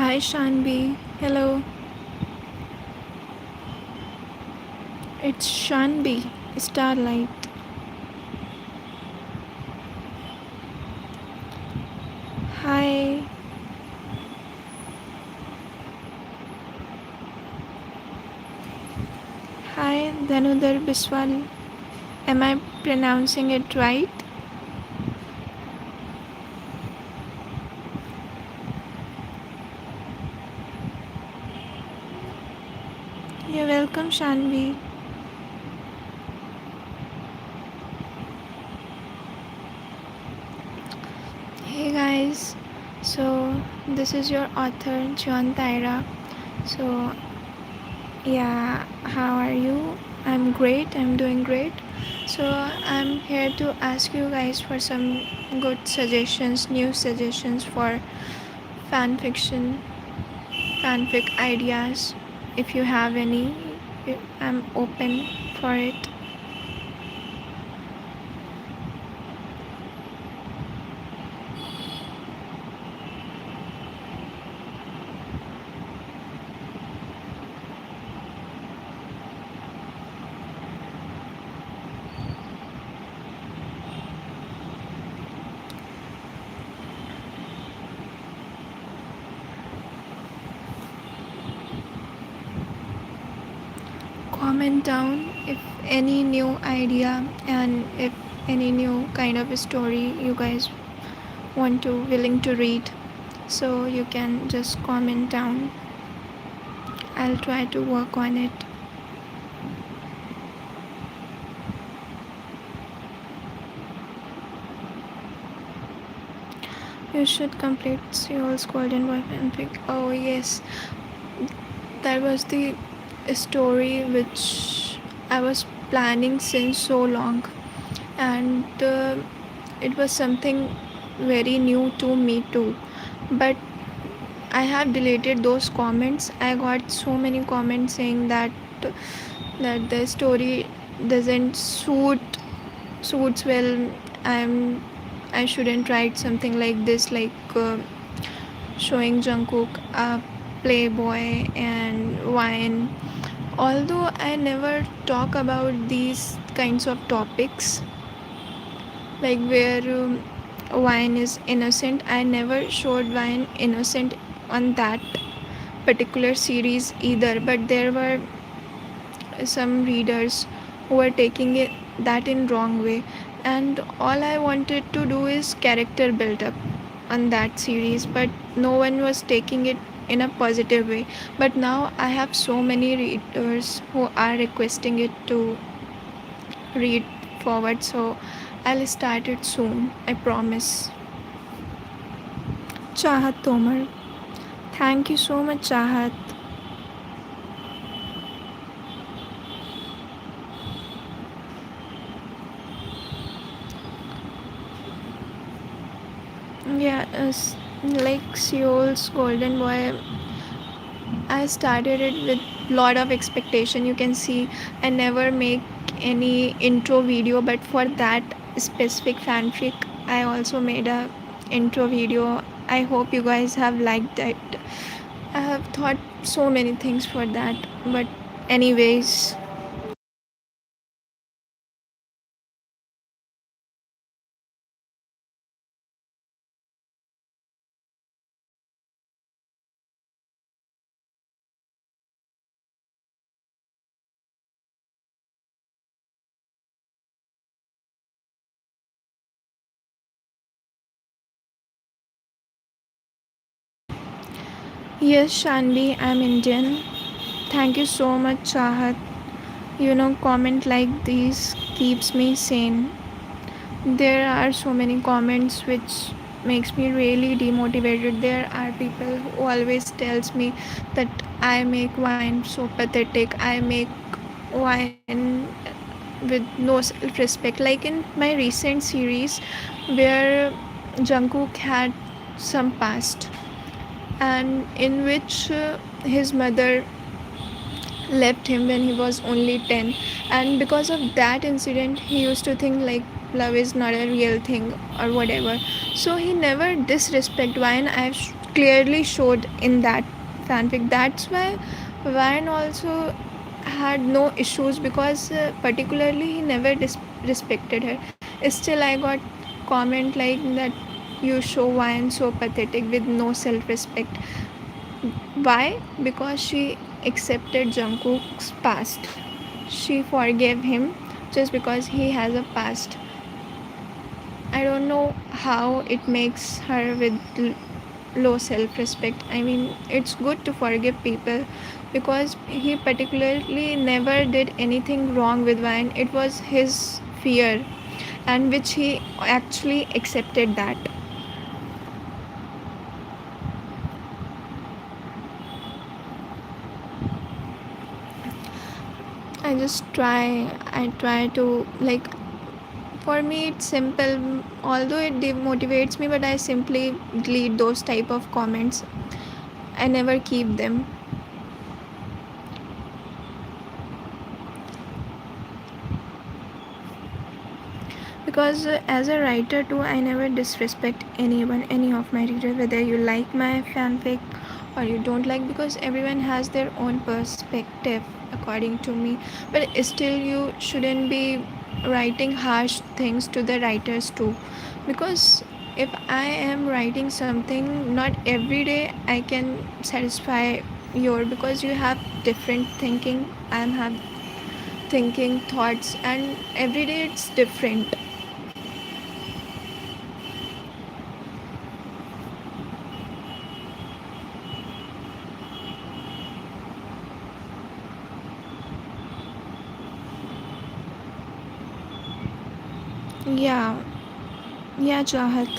Hi Shanbi. Hello. It's Shanbi. Starlight. Hi. Hi Dhanudhar Biswal. Am I pronouncing it right? You're welcome Shanbi. Hey guys. So this is your author Jeon Taeraa. So yeah, how are you? I'm great. I'm doing great. So I'm here to ask you guys for some good suggestions, new suggestions for fan fiction, fanfic ideas. If you have any, I'm open for it. Comment down if any new idea and if any new kind of a story you guys want to willing to read. So you can just comment down. I'll try to work on it. You should complete Seoul's Golden Boy fanfic. Oh yes, that was the story which I was planning since so long, and it was something very new to me too. But I have deleted those comments. I got so many comments saying that the story doesn't suits well. I shouldn't write something like this, like showing Jungkook a playboy and wine. Although I never talk about these kinds of topics, like where wine is innocent, I never showed wine innocent on that particular series either. But there were some readers who were taking it that in wrong way, and all I wanted to do is character build up on that series, but no one was taking it in a positive way. But now I have so many readers who are requesting it to read forward, so I'll start it soon, I promise. Chahat Tomar. Thank you so much, Chahat. Yeah, like Seoul's Golden Boy, I started it with lot of expectation. You can see I never make any intro video, but for that specific fanfic, I also made a intro video. I hope you guys have liked it. I have thought so many things for that, but anyways, yes, Shanbi, I'm Indian. Thank you so much, Chahat. Comment like these keeps me sane. There are so many comments which makes me really demotivated. There are people who always tells me that I make wine so pathetic, I make wine with no self-respect, like in my recent series where Jungkook had some past, and in which his mother left him when he was only 10, and because of that incident he used to think like love is not a real thing or whatever. So he never disrespect wine. I've clearly showed in that fanfic. That's why Van also had no issues, because particularly he never respected her. Still I got comment like that, you show Van so pathetic with no self respect. Why? Because she accepted Jungkook's past. She forgave him just because he has a past. I don't know how it makes her with low self respect. I mean, it's good to forgive people, because he particularly never did anything wrong with Vine. It was his fear, and which he actually accepted that. I try to, like, for me it's simple, although it demotivates me, but I simply delete those type of comments. I never keep them. Because as a writer too, I never disrespect anyone, any of my readers, whether you like my fanfic or you don't like, because everyone has their own perspective according to me. But still, you shouldn't be writing harsh things to the writers too, because if I am writing something, not every day I can satisfy your, because you have different thinking, I have thinking thoughts, and every day it's different. Yeah, yeah, Chahat.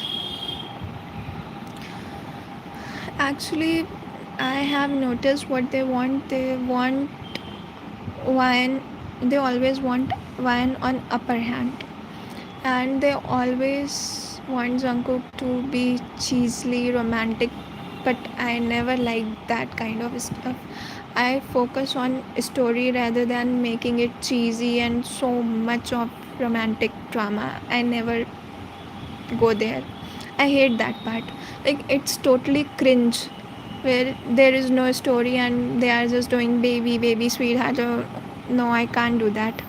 Actually, I have noticed what they want. They want wine. They always want wine on upper hand, and they always want Jungkook to be cheesily romantic. But I never liked that kind of stuff. I focus on story rather than making it cheesy and so much of romantic drama. I never go there. I hate that part. Like, it's totally cringe, where there is no story and they are just doing baby, baby, sweetheart. No, I can't do that.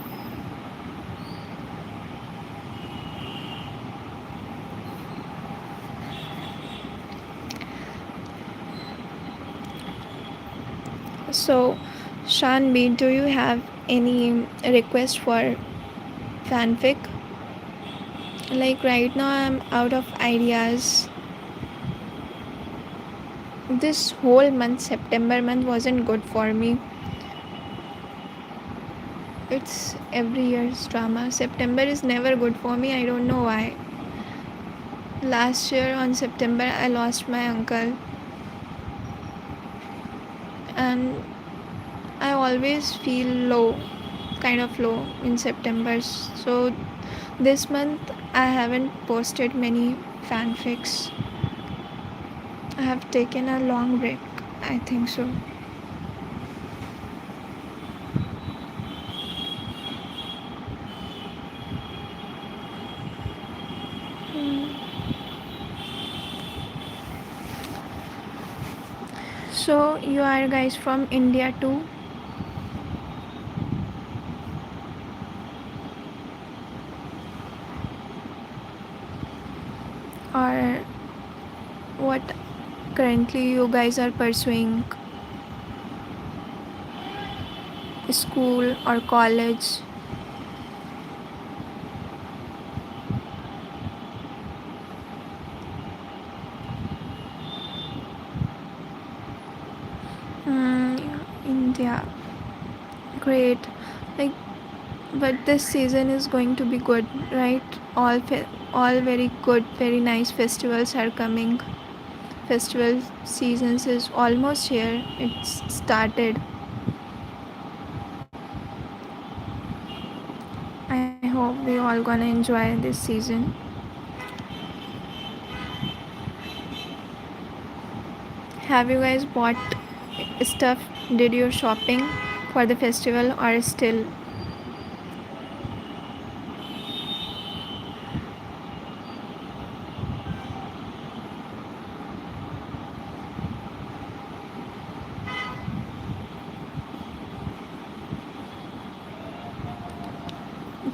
So, Shanbi, do you have any request for fanfic? Like, right now, I'm out of ideas. This whole month, September month, wasn't good for me. It's every year's drama. September is never good for me. I don't know why. Last year on September, I lost my uncle, and I always feel low, kind of low in September. So this month, I haven't posted many fanfics. I have taken a long break, I think so. So you are guys from India too, or what currently you guys are pursuing, school or college? India, great. Like, but this season is going to be good, right? All very good, very nice festivals are coming. Festival seasons is almost here. It's started. I hope we all gonna enjoy this season. Have you guys bought stuff? Did your shopping for the festival, or still?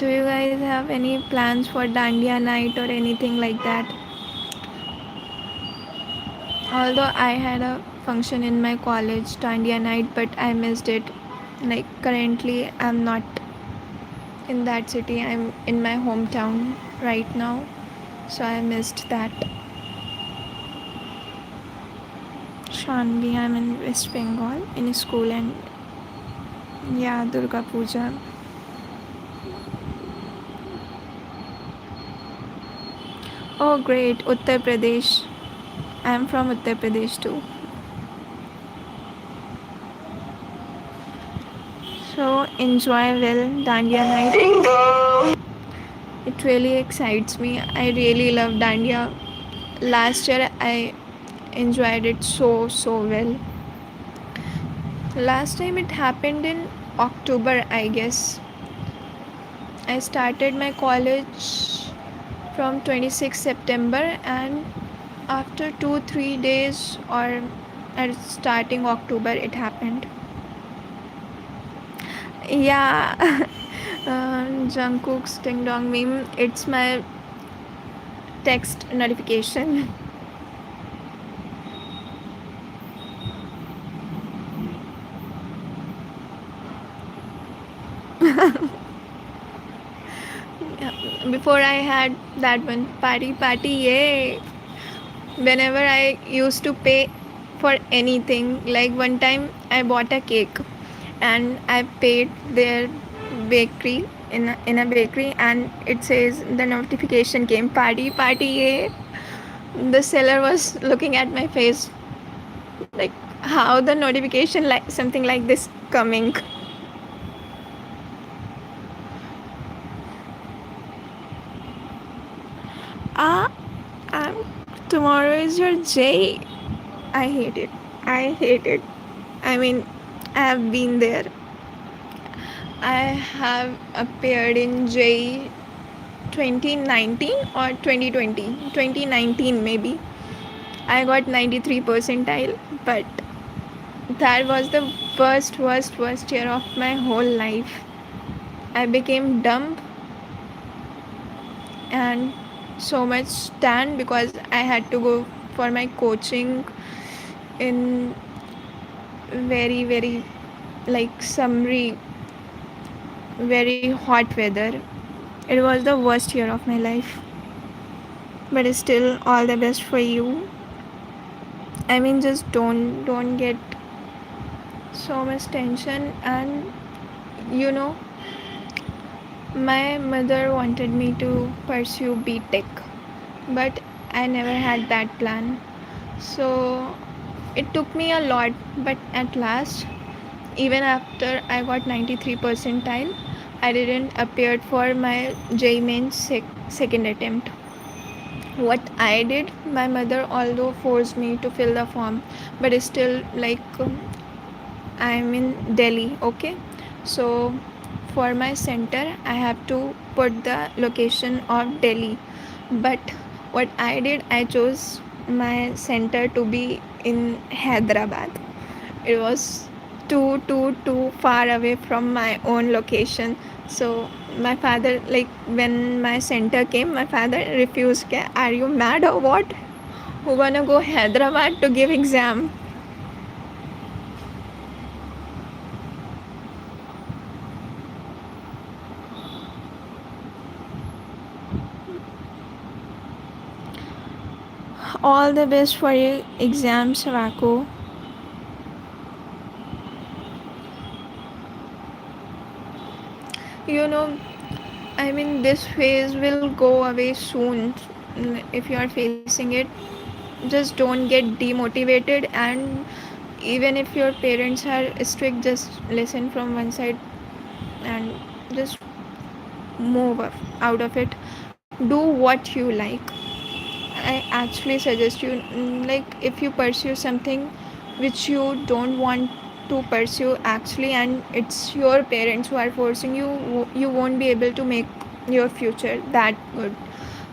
Do you guys have any plans for Dandiya night or anything like that? Although I had a function in my college, Dandiya night, but I missed it. Like currently, I'm not in that city. I'm in my hometown right now, so I missed that. Shanvi, I'm in West Bengal in a school, and yeah, Durga Puja. Oh, great, Uttar Pradesh. I'm from Uttar Pradesh too. So enjoy well Dandiya night. It really excites me. I really love Dandiya. Last year I enjoyed it so well. Last time it happened in October, I guess. I started my college from 26 September, and after 2 3 days or at starting October it happened. Yeah, Jungkook's Ding Dong meme. It's my text notification. Before I had that one party yay. Whenever I used to pay for anything, like one time I bought a cake and I paid their bakery in a bakery, and it says the notification came party yay. The seller was looking at my face like, how the notification like something like this coming. Ah, um, tomorrow is your J. I hate it. I hate it. I mean, I have been there. I have appeared in J 2019 or 2020. 2019 maybe. I got 93 percentile, but that was the worst year of my whole life. I became dumb and so much tan because I had to go for my coaching in very like summery, very hot weather. It was the worst year of my life, but still all the best for you. I mean, just don't get so much tension. And you know, my mother wanted me to pursue BTech, but I never had that plan. So it took me a lot, but at last, even after I got 93 percentile, I didn't appear for my J main second attempt. What I did, my mother although forced me to fill the form, but still like I'm in Delhi, okay? So for my center, I have to put the location of Delhi. But what I did, I chose my center to be in Hyderabad. It was too far away from my own location. So my father, like when my center came, my father refused. Are you mad or what? Who gonna go Hyderabad to give exam? All the best for your exams, Rako. You know, I mean, this phase will go away soon. If you are facing it, just don't get demotivated. And even if your parents are strict, just listen from one side and just move out of it. Do what you like. I actually suggest you, like, if you pursue something which you don't want to pursue actually, and it's your parents who are forcing you, you won't be able to make your future that good.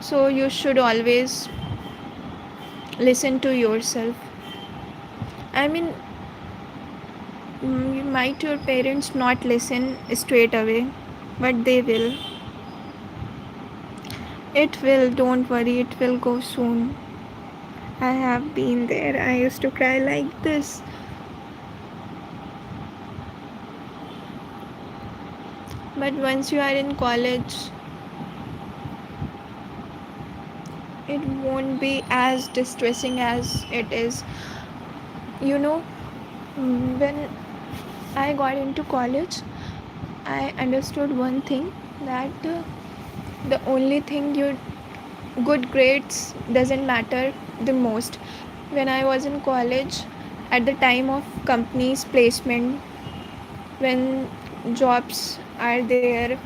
So you should always listen to yourself. I mean, might your parents not listen straight away, but they will. It will, don't worry, it will go soon. I have been there. I used to cry like this. But once you are in college, it won't be as distressing as it is. You know, when I got into college, I understood one thing, that the only thing you good grades doesn't matter the most. When I was in college, at the time of companies placement, when jobs are there,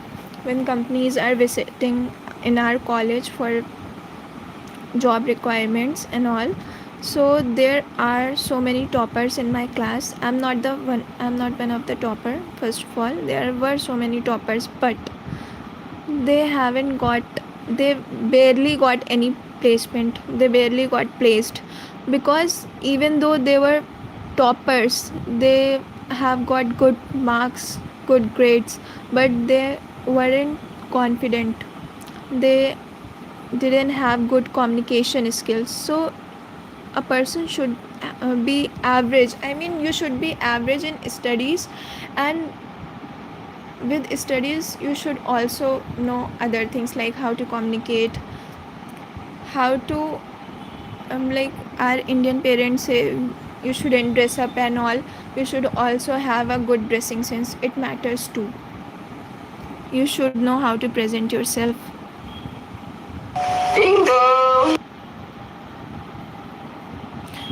when companies are visiting in our college for job requirements and all, so there are so many toppers in my class. I'm not one of the topper. First of all, there were so many toppers, but they haven't got, they barely got any placement, they barely got placed, because even though they were toppers, they have got good marks, good grades, but they weren't confident, they didn't have good communication skills. So a person should be average. I mean, you should be average in studies, and with studies you should also know other things, like how to communicate, how to like our Indian parents say you shouldn't dress up and all. You should also have a good dressing sense, it matters too. You should know how to present yourself.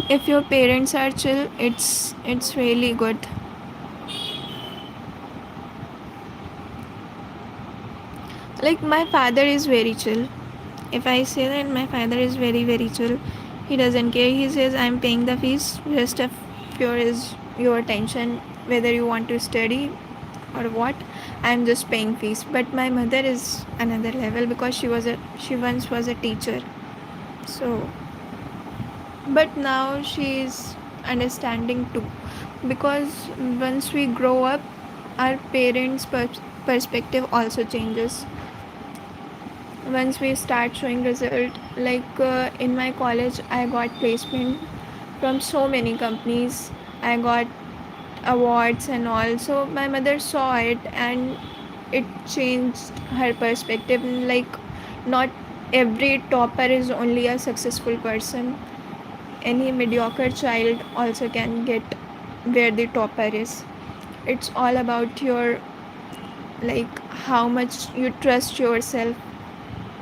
If your parents are chill, it's really good. Like, my father is very chill. If I say that, my father is very very chill. He doesn't care. He says, I'm paying the fees, rest of your attention, whether you want to study or what. I'm just paying fees. But my mother is another level, because she once was a teacher. So, but now she is understanding too, because once we grow up, our parents perspective also changes. Once we start showing result, like in my college I got placement from so many companies, I got awards and all. So my mother saw it, and it changed her perspective. Like, not every topper is only a successful person. Any mediocre child also can get where the topper is. It's all about your, like, how much you trust yourself,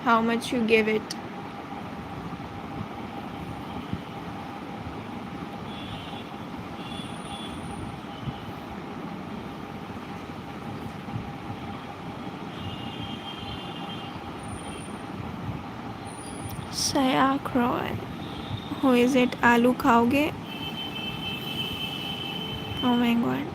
how much you give it. Sayak Roy. Who is it? Aloo खाओगे? Oh my god.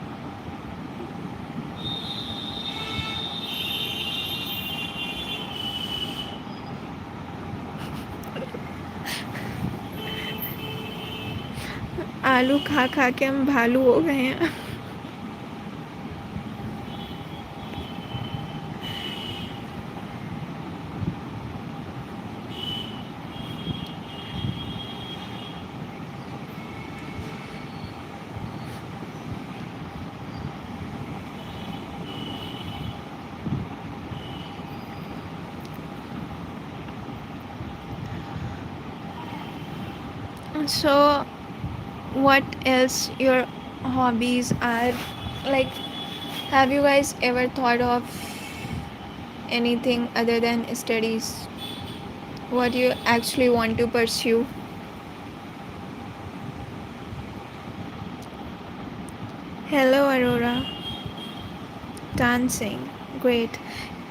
आलू खा खा के हम भालू हो गए हैं. So, what else your hobbies are? Like, have you guys ever thought of anything other than studies? What you actually want to pursue? Hello, Aurora. Dancing. Great.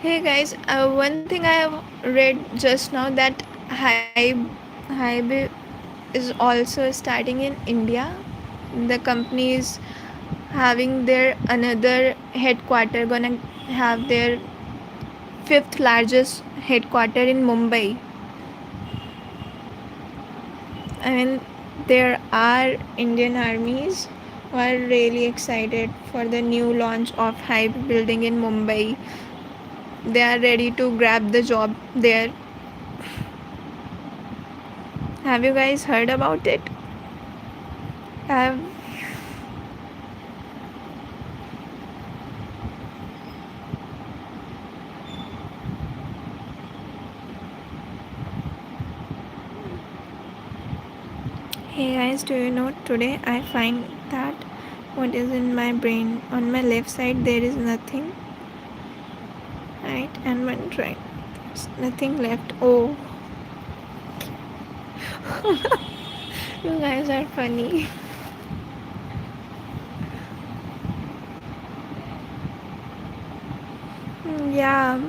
Hey guys, one thing I have read just now, that Hybe is also starting in India. The company is having their another headquarter, gonna have their fifth largest headquarter in Mumbai. I mean, there are Indian armies who are really excited for the new launch of Hype building in Mumbai. They are ready to grab the job there. Have you guys heard about it? Have Hey guys, do you know today I find that what is in my brain on my left side there is nothing, right? And when right, there's nothing left. Oh, you guys are funny. Yeah,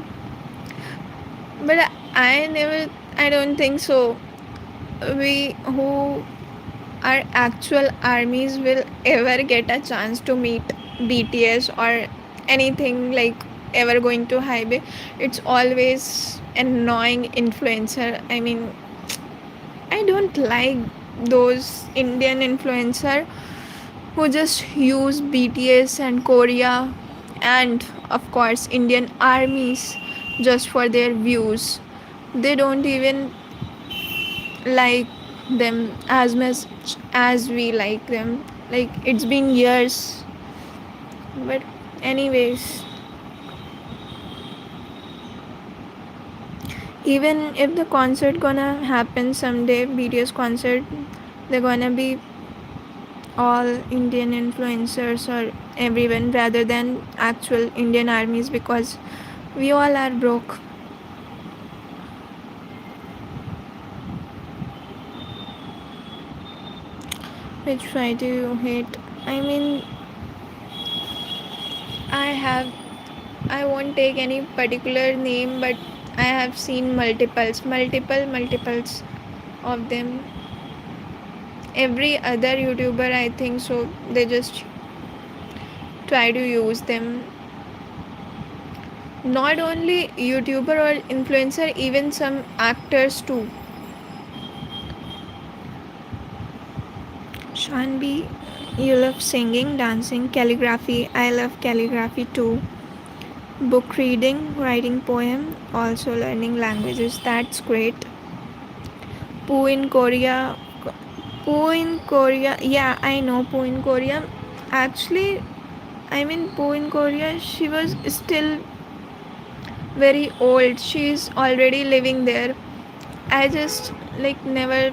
but I don't think so. We who are actual armies will ever get a chance to meet BTS or anything like ever going to highway. It's always an annoying influencer. I mean, I don't like those Indian influencer who just use BTS and Korea and of course Indian armies just for their views. They don't even like them as much as we like them. Like it's been years. But anyways, even if the concert gonna happen someday, BTS concert, they're gonna be all Indian influencers or everyone rather than actual Indian armies because we all are broke. Which try to hate. I mean, I have. I won't take any particular name, but I have seen multiples of them. Every other YouTuber, I think so. They just try to use them. Not only YouTuber or influencer, even some actors too. Shanbi, you love singing, dancing, calligraphy. I love calligraphy too. Book reading, writing poem, also learning languages. That's great. Poo in Korea. Poo in Korea. Yeah, I know Poo in Korea. Actually, I mean, Poo in Korea, she was still very old. She's already living there. I just like never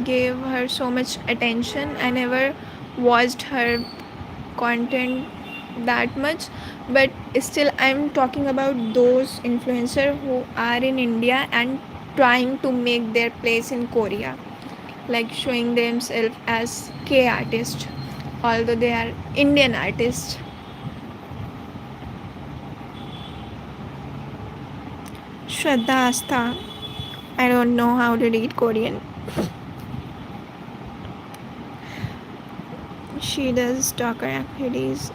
gave her so much attention. I never watched her content that much, but still I'm talking about those influencers who are in India and trying to make their place in Korea, like showing themselves as K artists although they are Indian artists. Shraddha Astha, I don't know how to read Korean. She does stalker activities.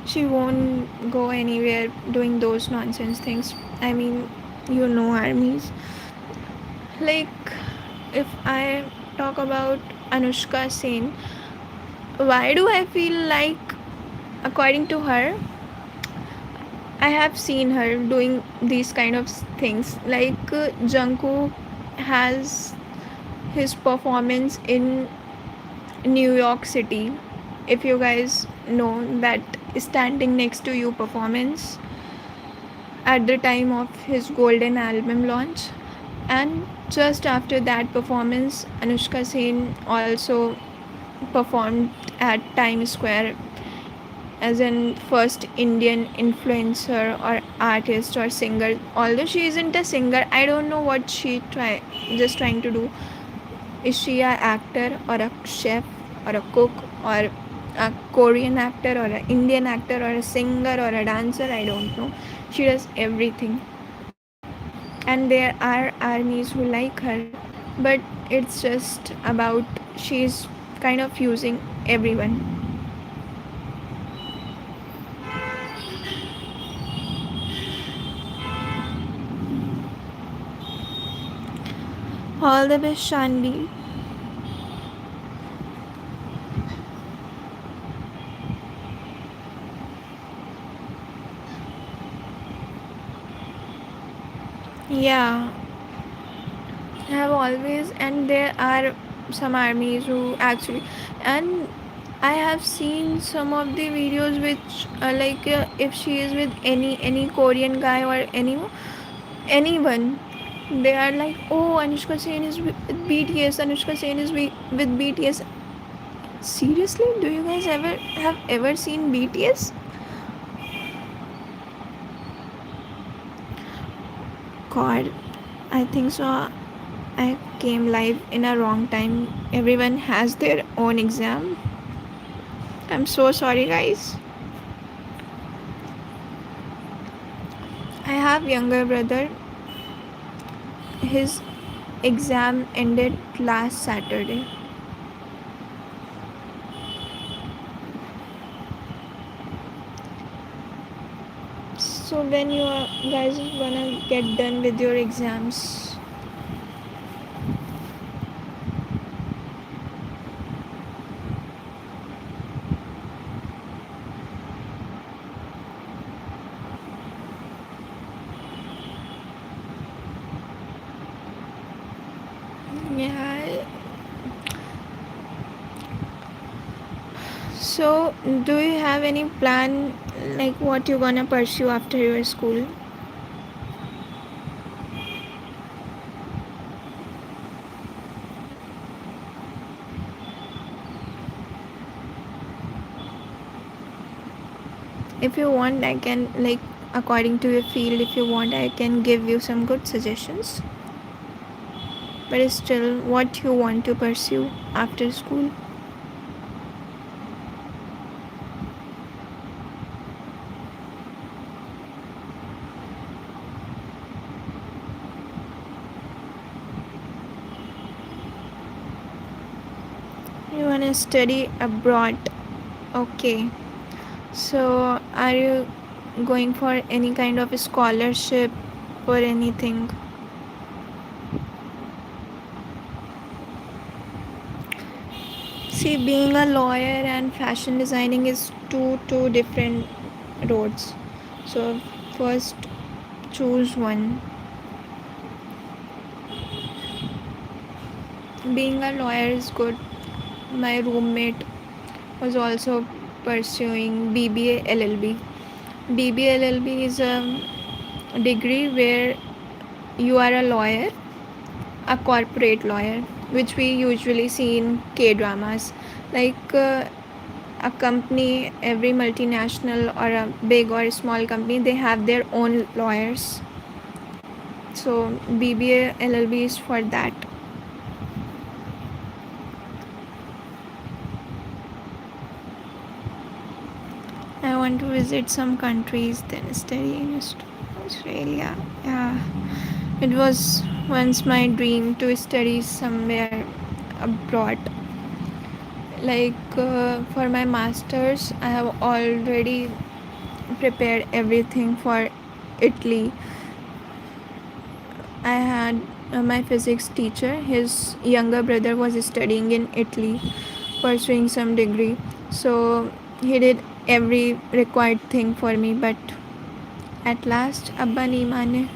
She won't go anywhere doing those nonsense things. I mean, you know, armies. Like, if I talk about Anushka Sen, why do I feel like, according to her, I have seen her doing these kind of things. Like, Jungkook has his performance in New York City. If you guys know that Standing Next to You performance at the time of his Golden album launch, and just after that performance, Anushka Sen also performed at Times Square as an first Indian influencer or artist or singer. Although she isn't a singer, I don't know what she just trying to do. Is she a actor or a chef or a cook or a Korean actor or an Indian actor or a singer or a dancer? I don't know. She does everything. And there are armies who like her, but it's just about she's kind of using everyone. All the best, Shanbi. Yeah, have always, and there are some armies who actually, and I have seen some of the videos which if she is with any Korean guy or anyone, they are like, oh, Anushka Sen is with BTS, Anushka Sen is with BTS. Seriously, do you guys ever seen BTS? God, I think so. I came live in a wrong time. Everyone has their own exam. I'm so sorry, guys. I have younger brother. His exam ended last Saturday. So when you guys gonna get done with your exams? Yeah. So do you have any plan like what you gonna pursue after your school? If you want, I can like according to your field. If you want, I can give you some good suggestions. But still, what you want to pursue after school? You wanna study abroad? Okay. So, are you going for any kind of scholarship or anything? See, being a lawyer and fashion designing is two different roads. So, first choose one. Being a lawyer is good. My roommate was also pursuing BBA LLB. BBA LLB is a degree where you are a lawyer, a corporate lawyer, which we usually see in K dramas. Like a company, every multinational or a big or small company, they have their own lawyers. So BBA LLB is for that. I want to visit some countries, then study in Australia. Yeah, it was once my dream to study somewhere abroad. Like for my masters, I have already prepared everything for Italy. I had my physics teacher, his younger brother was studying in Italy, pursuing some degree. So he did every required thing for me, but at last, Abba nahi mane.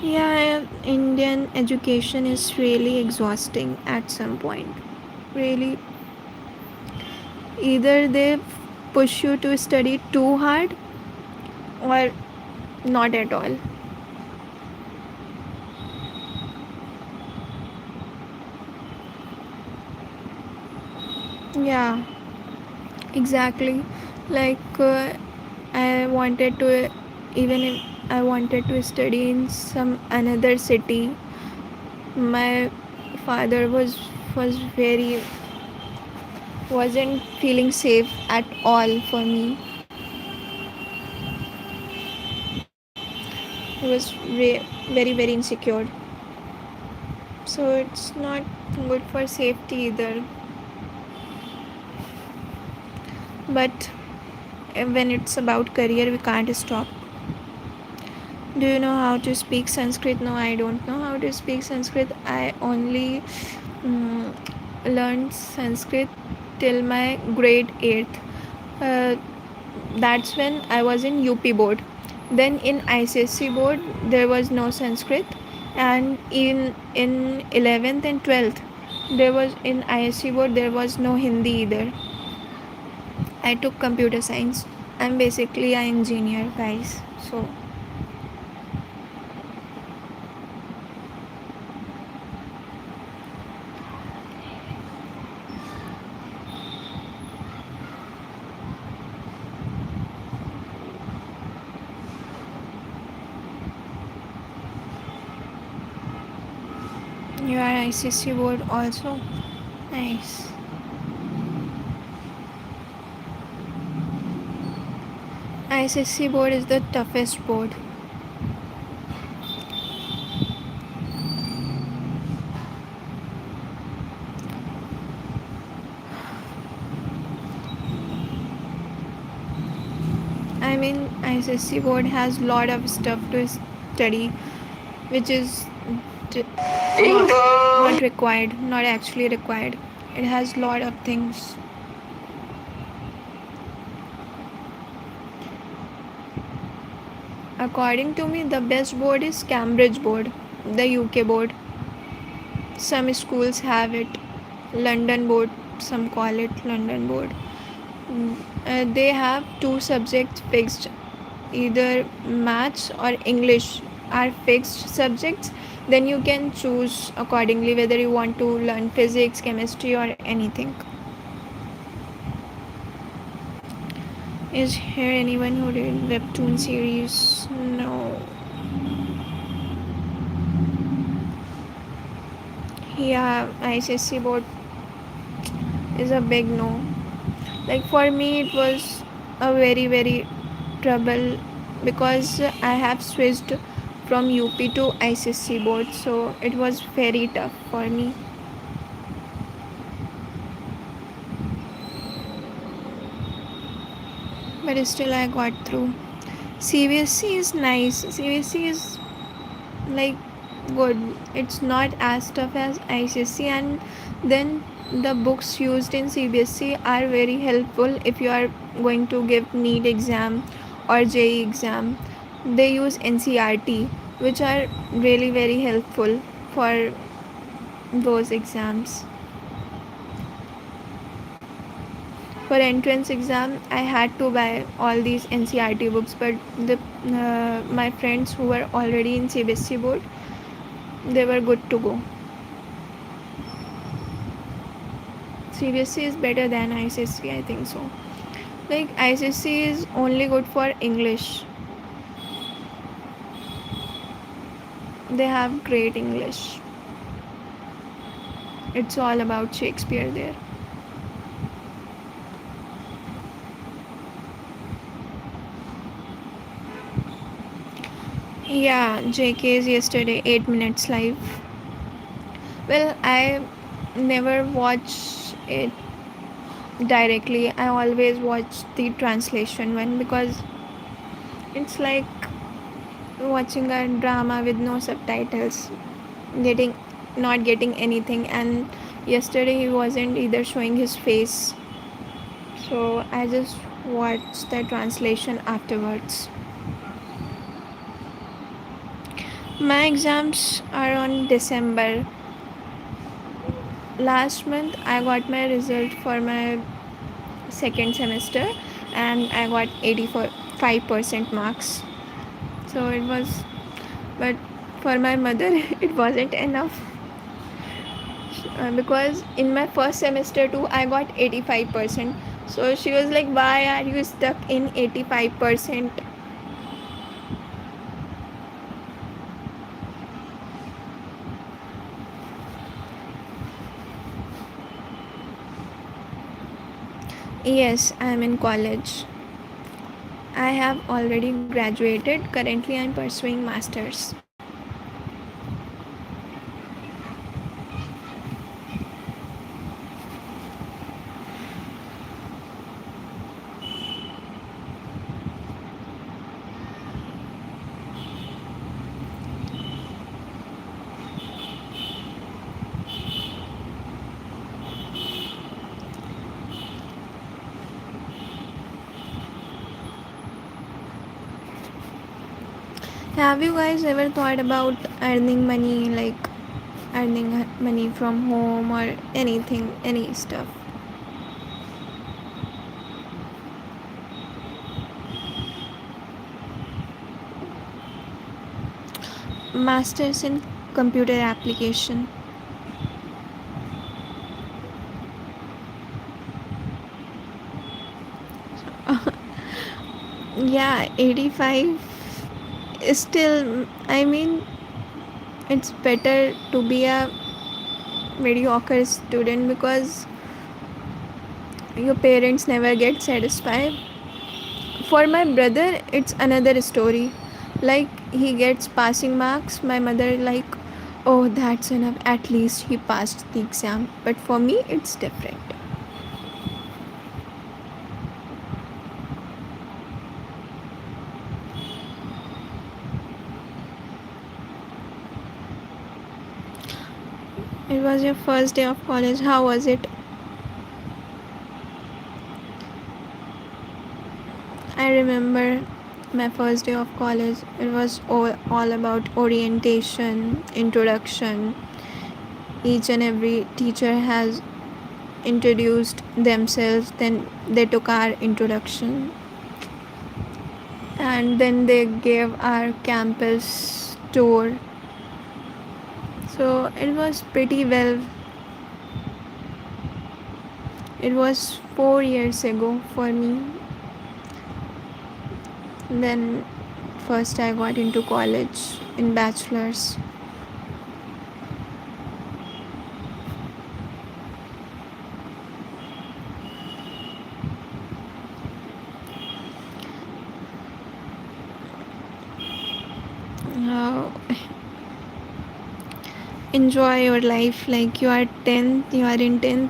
Yeah, Indian education is really exhausting at some point. Really, either they push you to study too hard or not at all. Yeah, exactly. Like I wanted to, even if I wanted to study in some another city, my father was very wasn't feeling safe at all for me. He was very insecure. So it's not good for safety either. But when it's about career, we can't stop. Do you know how to speak Sanskrit? No, I don't know how to speak Sanskrit. I only um, learned Sanskrit till my grade 8th. That's when I was in UP board. Then in ICSC board there was no Sanskrit, and in 11th and 12th there was in ISC board there was no Hindi either. I took computer science. I'm basically an engineer, guys. So you are ICSC board also. Nice. ICSC board is the toughest board. I mean, ICSC board has lot of stuff to study, which is not required, not actually required. It has lot of things. According to me, the best board is Cambridge board, the UK board. Some schools have it. London board, some call it London board. They have two subjects fixed, either maths or English are fixed subjects. Then you can choose accordingly whether you want to learn physics, chemistry, or anything. Is here anyone who did webtoon series? No. Yeah, ICSC board is a big no. Like for me it was a very trouble, because I have switched from UP to ICSC board, so it was very tough for me. But still I got through. CBSC is nice. CBSC is like good. It's not as tough as ICSC, and then the books used in CBSC are very helpful if you are going to give NEET exam or JEE exam. They use NCRT, which are really very helpful for those exams. For entrance exam I had to buy all these NCRT books, but my friends who were already in CBSC board, they were good to go. CBSC is better than ICSC, I think so. Like ICSC is only good for English. They have great English. It's all about Shakespeare there. Yeah, JK's yesterday 8 minutes live. Well, I never watch it directly. I always watch the translation one, because it's like watching a drama with no subtitles, getting not getting anything. And yesterday he wasn't either showing his face, so I just watched the translation afterwards. My exams are on December. Last month I got my result for my second semester, and I got 85% marks. So it was, but for my mother it wasn't enough, because in my first semester too I got 85%. So she was like, why are you stuck in 85%? Yes, I'm in college. I have already graduated. Currently I'm pursuing masters. Have you guys ever thought about earning money, like earning money from home or anything, any stuff? Masters in computer application. Yeah, 85 is still, I mean, it's better to be a mediocre student because your parents never get satisfied. For my brother, it's another story. Like he gets passing marks, my mother like, oh, that's enough. At least he passed the exam. But for me, it's different. It was your first day of college. How was it? I remember my first day of college. It was all about orientation, introduction. Each and every teacher has introduced themselves, then they took our introduction, and then they gave our campus tour. So it was pretty well. It was 4 years ago for me. Then first I got into college in bachelor's. uh, Enjoy your life like you are 10th, you are in 10th.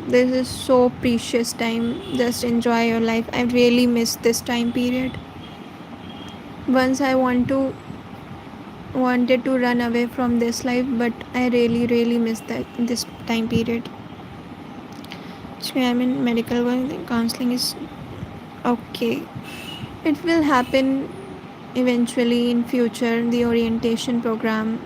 This is so precious time. Just enjoy your life. I really miss this time period. Once I wanted to run away from this life, but I really miss that this time period. Actually, I'm in medical work. Counseling is okay. It will happen eventually in future. The orientation program.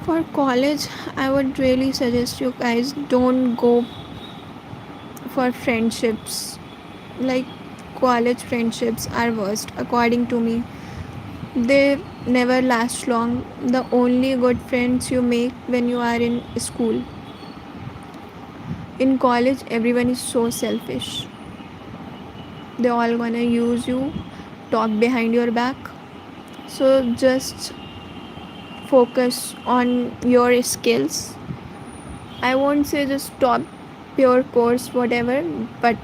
For college, I would really suggest you guys don't go for friendships. Like college friendships are worst according to me. They never last long. The only good friends you make when you are in school. In college, everyone is so selfish. They all gonna use you, talk behind your back. So just focus on your skills. I won't say just stop your course, whatever, but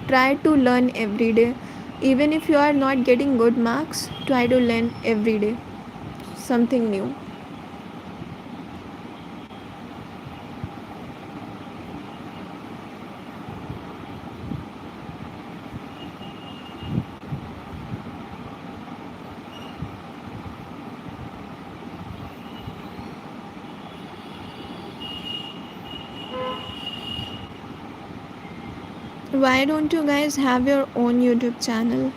try to learn every day. Even if you are not getting good marks, try to learn every day something new. Why don't you guys have your own YouTube channel?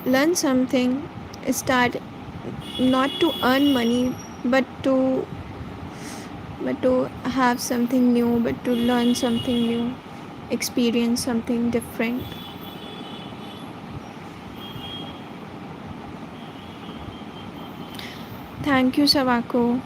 Learn something, start not to earn money, but to have something new, but to learn something new, experience something different. Thank you, Savako.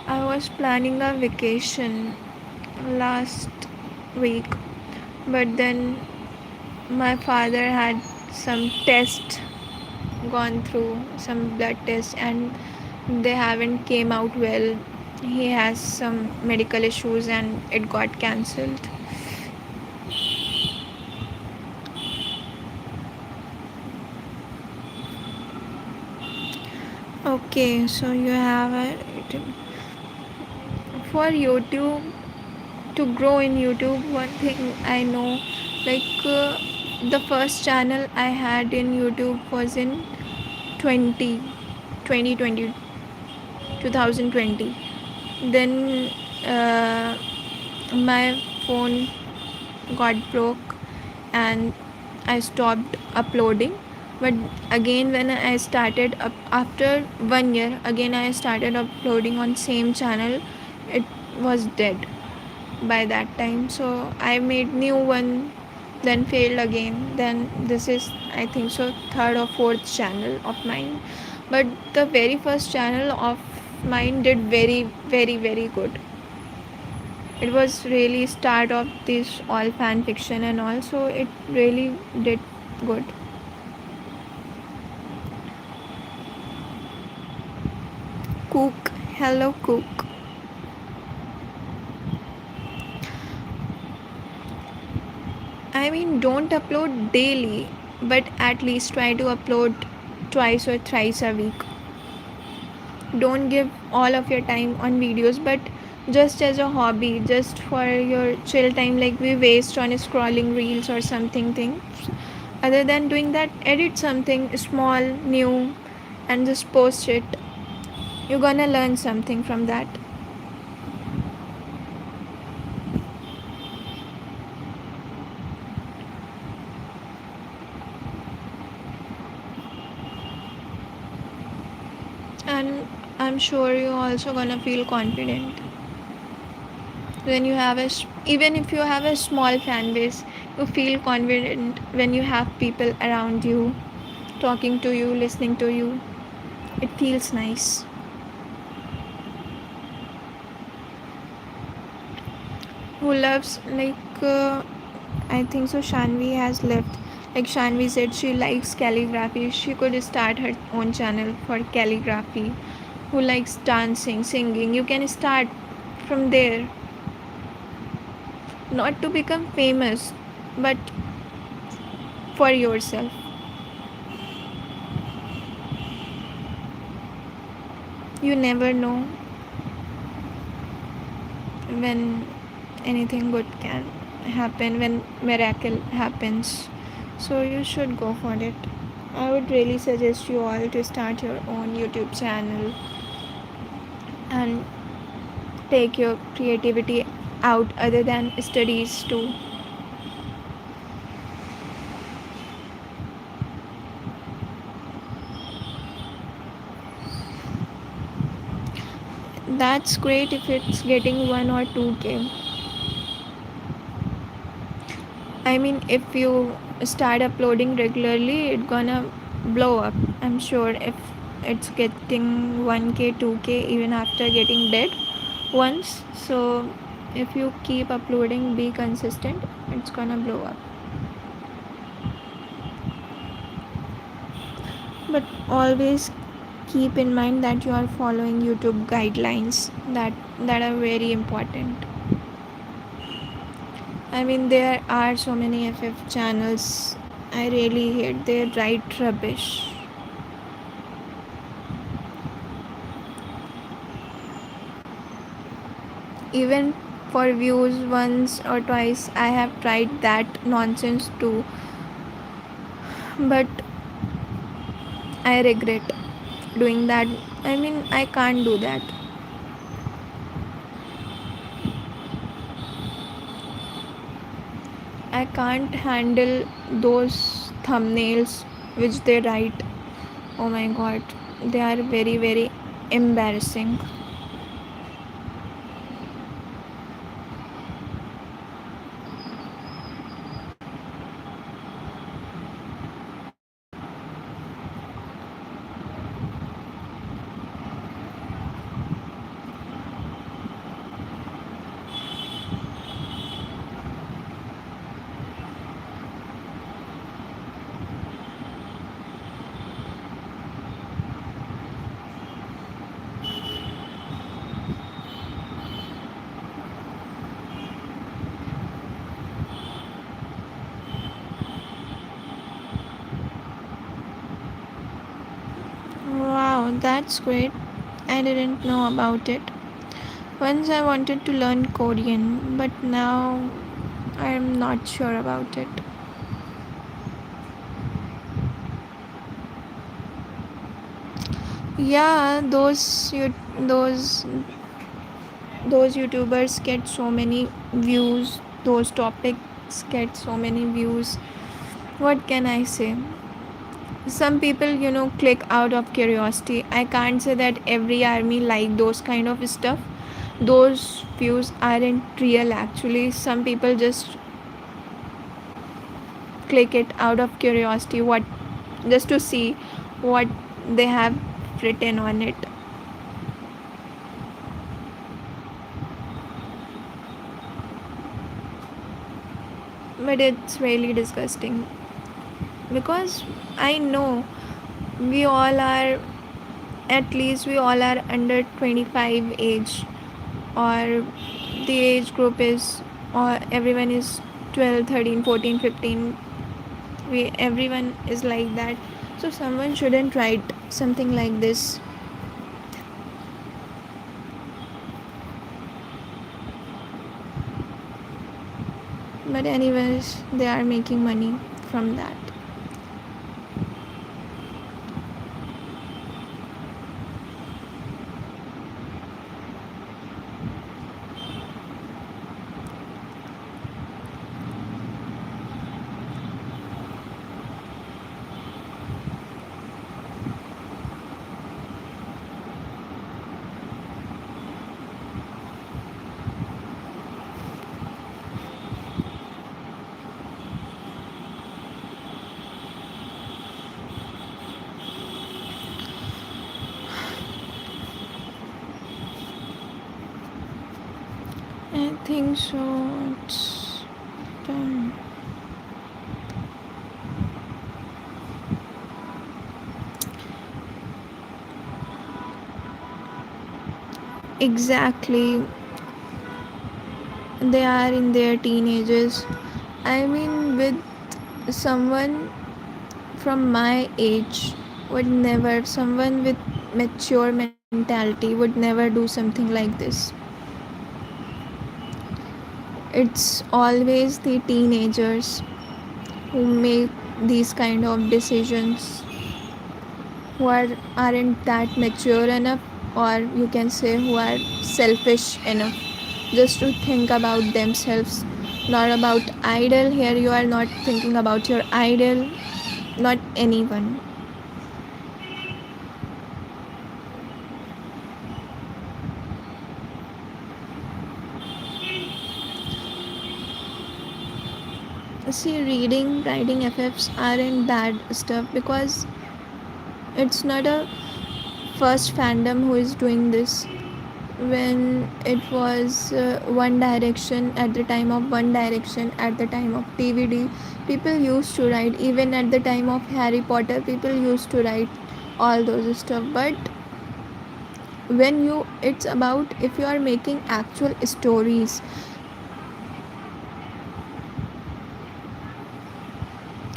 I was planning a vacation last week, but then my father had some test gone through, some blood tests, and they haven't came out well. He has some medical issues and it got cancelled. Okay, so you have a for YouTube to grow in YouTube. One thing I know, like the first channel I had in YouTube was in 20 2020 2020. Then my phone got broke and I stopped uploading. But again, when I started up after 1 year, again I started uploading on same channel. It was dead by that time, so I made new one, then failed again. Then this is, I think so, third or fourth channel of mine. But the very first channel of mine did very very very good. It was really start of this all fan fiction and all, so it really did good. Cook, hello Cook. I mean, don't upload daily, but at least try to upload twice or thrice a week. Don't give all of your time on videos, but just as a hobby, just for your chill time, like we waste on scrolling reels or something things. Other than doing that, edit something small new and just post it. You're gonna learn something from that. And I'm sure you're also gonna feel confident when you have even if you have a small fan base. You feel confident when you have people around you talking to you, listening to you. It feels nice. Who loves, like I think so Shanvi has left. Like Shanvi said she likes calligraphy, she could start her own channel for calligraphy. Who likes dancing, singing, you can start from there. Not to become famous, but for yourself. You never know when anything good can happen, when miracle happens. So you should go for it. I would really suggest you all to start your own YouTube channel and take your creativity out other than studies too. That's great if it's getting 1 or 2k. I mean, if you start uploading regularly, it's gonna blow up. I'm sure if it's getting 1k, 2k, even after getting dead once. So, if you keep uploading, be consistent, it's gonna blow up. But always keep in mind that you are following YouTube guidelines that are very important. I mean, there are so many FF channels. I really hate they write rubbish. Even for views once or twice, I have tried that nonsense too. But I regret doing that. I mean, I can't do that. I can't handle those thumbnails which they write. Oh my god, they are very, very embarrassing. That's great. I didn't know about it. Once I wanted to learn Korean, but now I'm not sure about it. Yeah, those YouTubers get so many views. Those topics get so many views. What can I say? Some people, click out of curiosity. I can't say that every army like those kind of stuff. Those views aren't real actually. Some people just click it out of curiosity, what just to see what they have written on it. But it's really disgusting because I know we all are, at least we all are under 25 age, or the age group is, or everyone is 12, 13, 14, 15. We everyone is like that, so someone shouldn't write something like this. But anyways, they are making money from that. I think so. It's done. Exactly. They are in their teenagers. I mean, with someone from my age would never, someone with mature mentality would never do something like this. It's always the teenagers who make these kind of decisions, who aren't that mature enough, or you can say who are selfish enough just to think about themselves, not about idol. Here you are not thinking about your idol, not anyone. See, reading writing ffs aren't bad stuff because it's not a first fandom who is doing this. When it was One Direction, at the time of One Direction, at the time of DVD, people used to write. Even at the time of Harry Potter, people used to write all those stuff. But when you, it's about if you are making actual stories.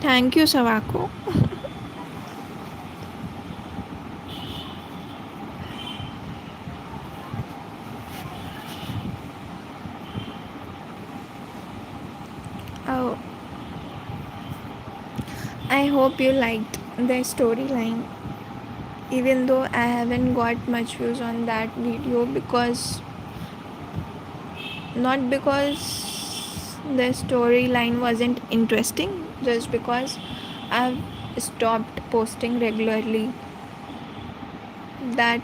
Thank you, Sawako. Oh, I hope you liked the storyline. Even though I haven't got much views on that video, because not because the storyline wasn't interesting, just because I've stopped posting regularly. That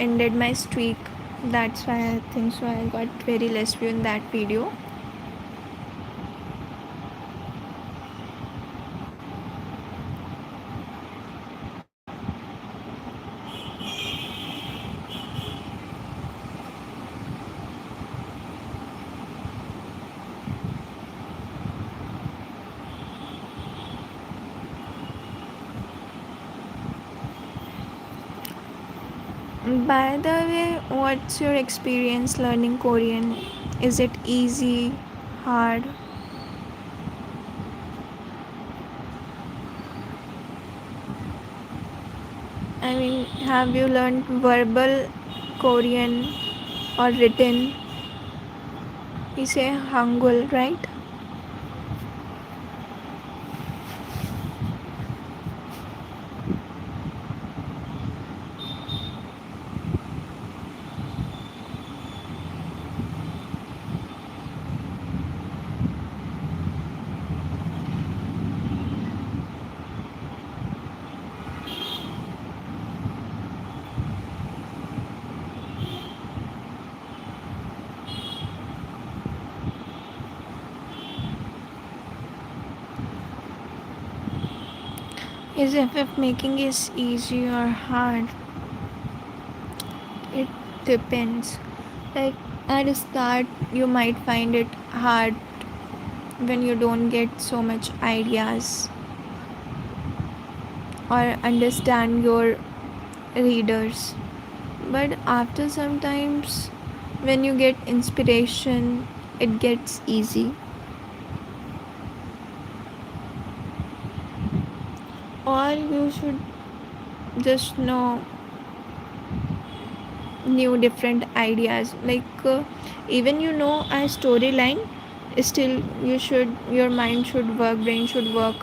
ended my streak. That's why I think so I got very less view in that video. By the way, what's your experience learning Korean? Is it easy, hard? I mean, have you learned verbal Korean or written? We say Hangul, right? Is FF making is easy or hard? It depends. Like at the start, you might find it hard when you don't get so much ideas or understand your readers. But after sometimes, when you get inspiration, it gets easy. Or you should just know new different ideas. Like even you know a storyline, still your mind should work, brain should work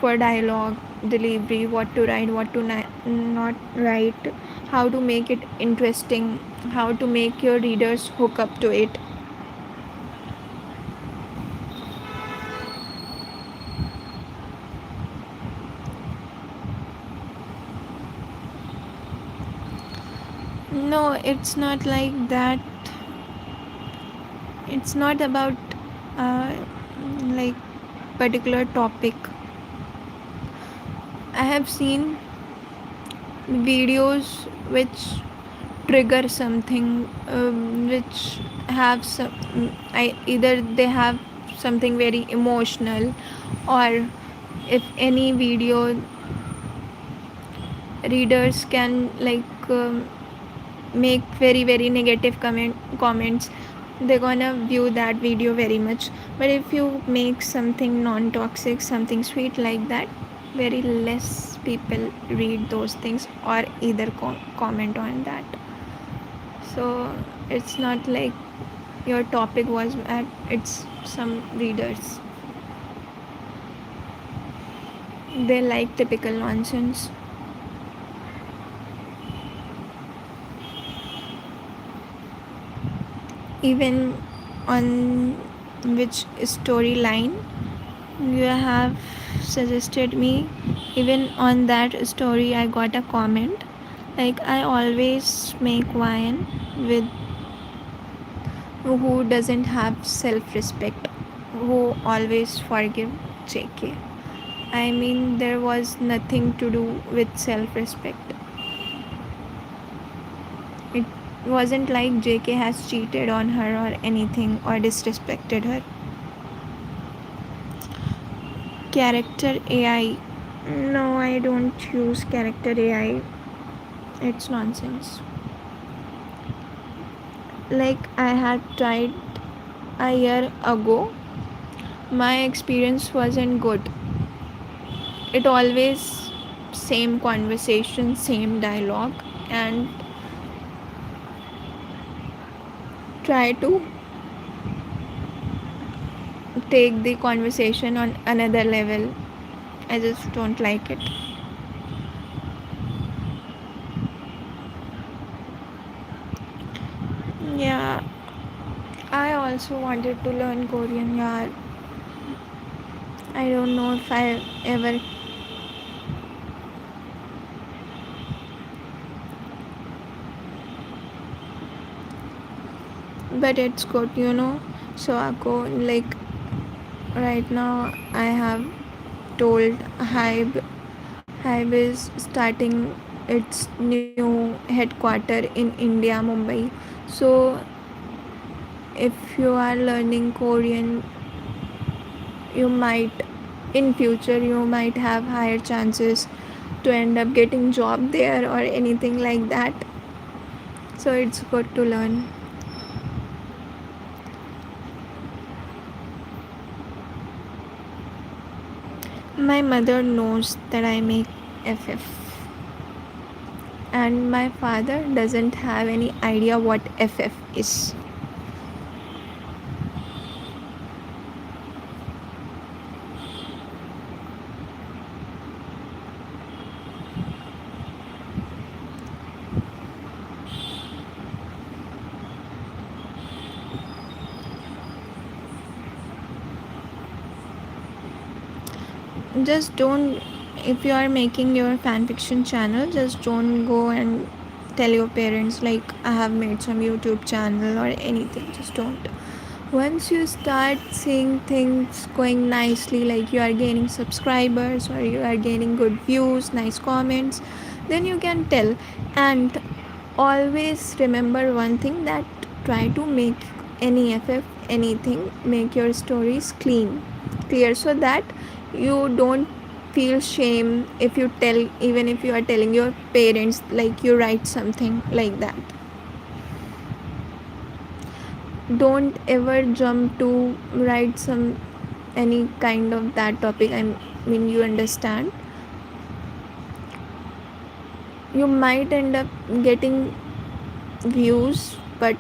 for dialogue, delivery, what to write, what to not write, how to make it interesting, how to make your readers hook up to it. No, it's not like that. It's not about uh, like particular topic. I have seen videos which trigger something, which have some, either they have something very emotional, or if any video readers can like make very very negative comments, they're gonna view that video very much. But if you make something non-toxic, something sweet like that, very less people read those things or either comment on that. So it's not like your topic was at it's some readers, they like typical nonsense. Even on which storyline you have suggested me, even on that story I got a comment like I always make wine with who doesn't have self-respect, who always forgive JK. I mean, there was nothing to do with self-respect. It wasn't like JK has cheated on her or anything or disrespected her. Character AI. No, I don't use character AI. It's nonsense. Like I had tried a year ago. My experience wasn't good. It always same conversation, same dialogue, and try to take the conversation on another level. I just don't like it. Yeah, I also wanted to learn Korean. Yeah, I don't know if I ever, but it's good. So I go like right now. I have told Hybe is starting its new headquarter in India, Mumbai. So if you are learning Korean, you might in future you might have higher chances to end up getting job there or anything like that. So it's good to learn. My mother knows that I make FF. and my father doesn't have any idea what FF is. Just don't, if you are making your fan fiction channel, just don't go and tell your parents like I have made some YouTube channel or anything. Just don't. Once you start seeing things going nicely, like you are gaining subscribers or you are gaining good views, nice comments, then you can tell. And always remember one thing, that try to make any FF, anything, make your stories clear, so that you don't feel shame if you tell, even if you are telling your parents like you write something like that. Don't ever jump to write some any kind of that topic. I mean, you understand, you might end up getting views, but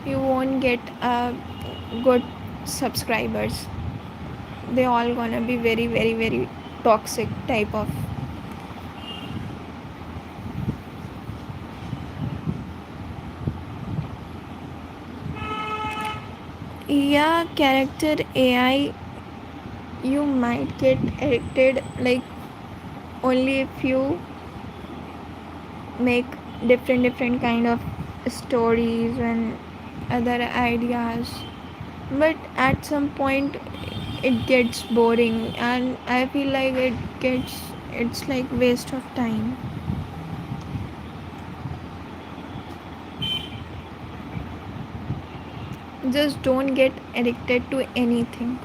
you won't get good subscribers. They all gonna be very very very toxic type of. Yeah, character AI, you might get addicted, like only if you make different kind of stories and other ideas, but at some point it gets boring, and I feel like it's like waste of time. Just don't get addicted to anything.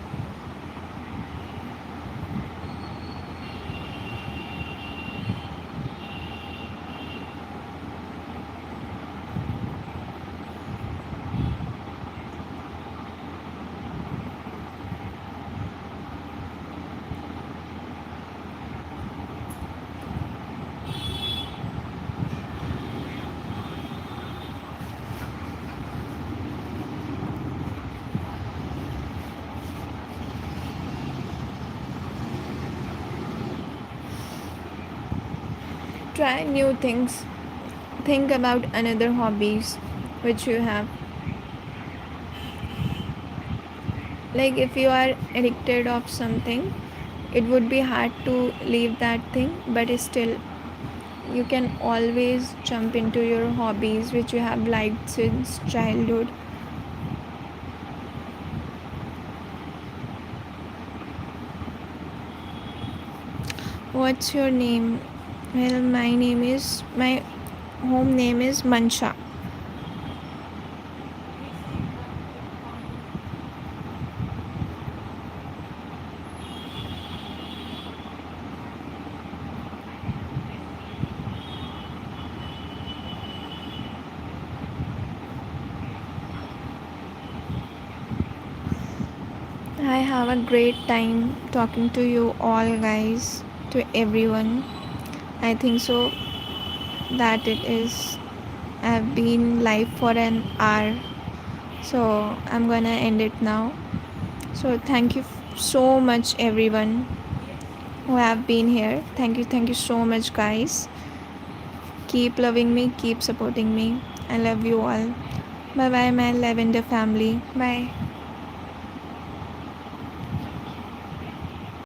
Try new things. Think about another hobbies which you have. Like if you are addicted of something, it would be hard to leave that thing, but still you can always jump into your hobbies which you have liked since childhood. What's your name? Well, my home name is Mansha. I have a great time talking to you all, guys, to everyone. I think so that it is. I've been live for an hour, so I'm gonna end it now. So thank you so much, everyone who have been here. Thank you so much, guys. Keep loving me, keep supporting me. I love you all. Bye bye, my lavender family. Bye.